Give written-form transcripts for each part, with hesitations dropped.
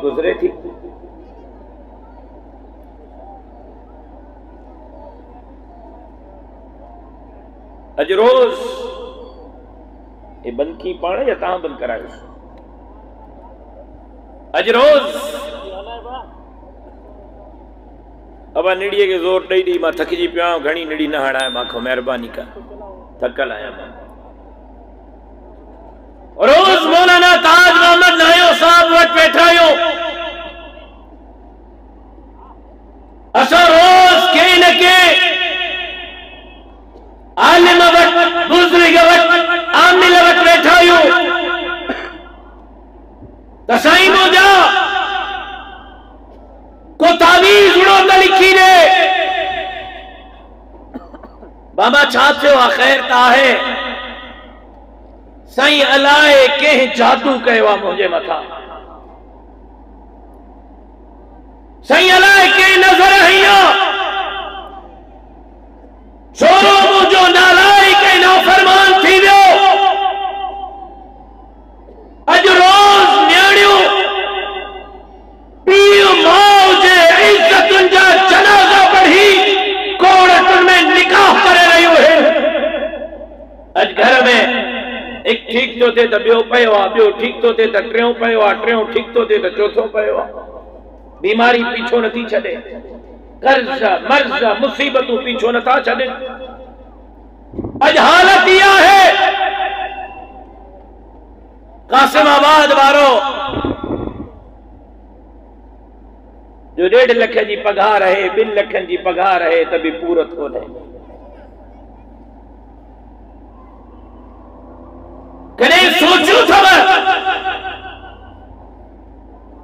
गुजरे थी। अज रोज ये बंद की पाने या तहां बंद करायो? अज रोज अब निड़ीअ के जोर ॾेई ॾेई मां थकिजी पियो आहियां, घणी निड़ी न हणाए, मां मेहरबानी कर, थकल आहियां मां। रोज मौलाना ताज मोहम्मद नायो साहब वटि वेठा आहियूं, असां रोज के न के आलिम वटि, बुजुर्ग वटि, आमिल वटि वेठा आहियूं त साईं मुंहिंजा को तावीज़ उड़ो त लिखी ॾे। बाबा छा थियो आहे? ख़ैर त आहे? साईं अलाए कंहिं जादू कयो आहे मुंहिंजे मथां, साईं अलाए कंहिं नज़र हई आहे, छोरो मुंहिंजो नालाइक ऐं नाफ़रमान थी वियो। अॼु रोज़ न्याणियूं पीउ माउ जे इज़तुनि जा जनाज़ा पढ़ी कोड़तुनि में निकाह करे रहियूं आहिनि। अॼु घर में एक ठीक तो थे त ॿियो पियो आहे, ॿियो ठीक तो थे त टियों पियो आहे, टियों ठीक तो थे त चौथों पियो आहे। बीमारी पीछो नथी छॾे, कर्ज मर्ज मुसीबतूं पीछो नथा छॾनि। अॼु हालत इहा है, कासिमाबाद वारो जो 1.5 लख जी पघार है, 2 लखनि जी पघार है त बि पूरत कोन्हे। कॾहिं सोचियो अथव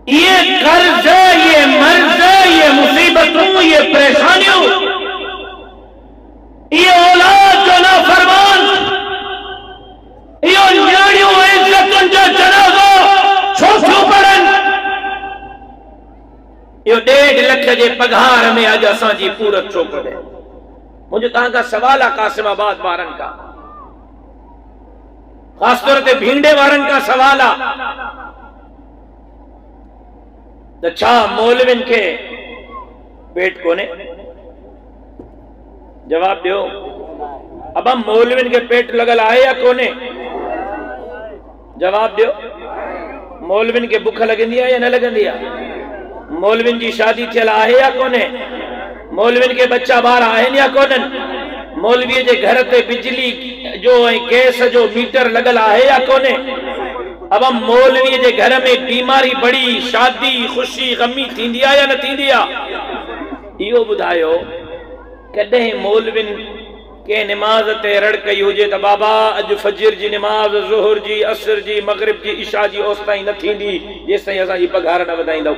ये कर्ज, ये मर्ज, ये मुसीबतूं, ये परेशानियों, ये औलाद जो नाफरमान, ये न्याणियों इज़तुनि जो जनाज़ो छो थियूं पढ़नि? इहो 1.5 लख जे पघार में अॼु असांजी पूरत छो कोन्हे? मुंहिंजो तव्हां खां सवाल आहे, कासिमाबाद वारनि खां, ख़ासतौर ते भींडे वारनि खां सवाल आहे त छा मौलविन के पेट कोने? जवाब दियो। अब हम मौलविन के पेट लगल आहे या कोने? जवाब दियो। मौलविन के बुख लगंदी आहे या न लगंदी आहे? मौलविन जी शादी थियल आहे या कोने? मौलविन के बच्चा बार आहिनि या कोन्हनि? मौलवीअ जे घर ते बिजली जो ऐं गैस जो मीटर लगल आहे या कोने? अब हम मौलवीअ जे घर में बीमारी बड़ी, शादी खुशी गमी थींदी आहे या न थींदी आहे? इहो ॿुधायो। कॾहिं मौलविन के नमाज ते रड़ कई हुजे त बाबा अॼु फजर जी नमाज, ज़ुहर जी, असर जी, मगरिब जी, इशा जी ओस ताईं न थींदी जेसिताईं असांजी पघार न वधाईंदव?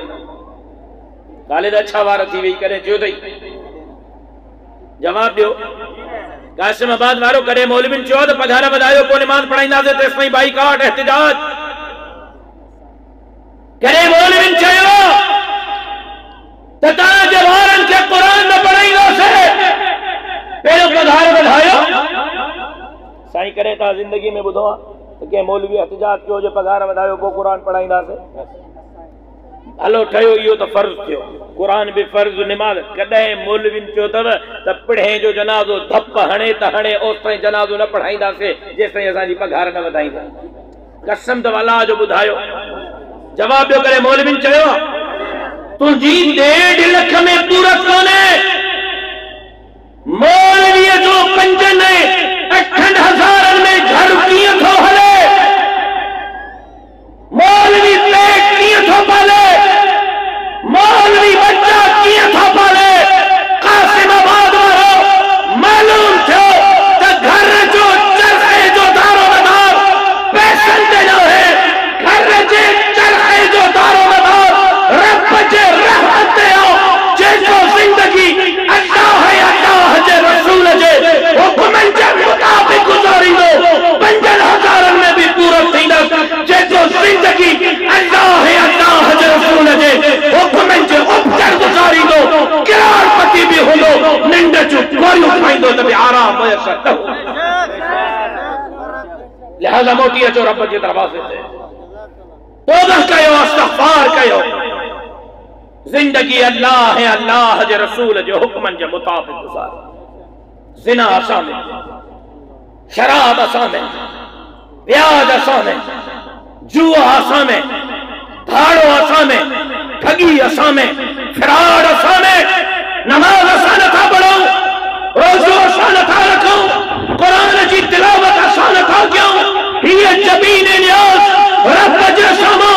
ख़ालिद अच्छा वार थी वेही करे चयो अथई। जवाब ॾियो। कासिमाबाद वारो कॾहिं मौलविन चयो त पघार वधायो, पोइ नमाज पढ़ाईंदासीं, तेसिताईं बाइकाट एहतिजाज? कॾहिं मौलविन चयो त तव्हांजे ॿारनि खे क़ुरान न पढ़ाईंदासीं, पहिरियों पघार वधायो? साईं कॾहिं तव्हां ज़िंदगी में ॿुधो आहे त कंहिं मौलवी एहतिजाज कयो जे पघार वधायो पोइ क़ुरान पढ़ाईंदासीं? हलो ठहियो, इहो त फर्ज़ थियो, क़ुरान बि फर्ज़, निमाज़। कॾहिं मौलविन चयो अथव त पिढ़े जो जनाज़ो धप हणे त हणे, ओस ताईं जनाज़ो न पढ़ाईंदासीं जेसिताईं असांजी पघार न वधाईंदा? कसम अथव अलाह जो ॿुधायो। जवाब ॾियो। कॾहिं मौलविन चयो तुंहिंजी 1.5 लख में पूरत कोन्हे? मौलवीअ जो 5-8 हज़ारनि में घर कीअं थो हले? मौलवी पेट कीअं थो पाले? मौलवी बच्चा कीअं थो पाले? कासिमाबाद वारो मालूम थियो त घर जो चरखे जो दारोमदार पैसनि ते न आहे, घर जे चरखे जो दारोमदार रब जे रहमत ते आहे, जेको ज़िंदगी अल्लाह जे रसूल जे हुक्मनि जे मुताबिक़ गुज़ारींदो 5,000 में भी पूरत थींदसि, जेको ज़िंदगी अल्लाह जे रसूल जे हुक्मनि जे उपकर गुज़ारींदो किरारपति भी हूंदो, निंड जूं गोरियूं खाईंदो त बि आराम मुयसर न हूंदो। लिहाज़ा मोटी अचो रब जे दरवाज़े ते, तौबा कयो, इस्तग़फ़ार कयो। जिंदगी अल्लाह है, अल्लाह जे रसूल जो हुक्मन जे मुताबिक गुजारे। जिना असा में, शराब असा में, प्याज असा में, जुआ असा में, धाड़ो असा में, ठगी असा में, फिराड असा में। नमाज असा नथा पढ़ो, रोजो असा नथा रखो, कुरान की तिलावत असा नथा क्यों? ये जबीन न्याज रब जे समा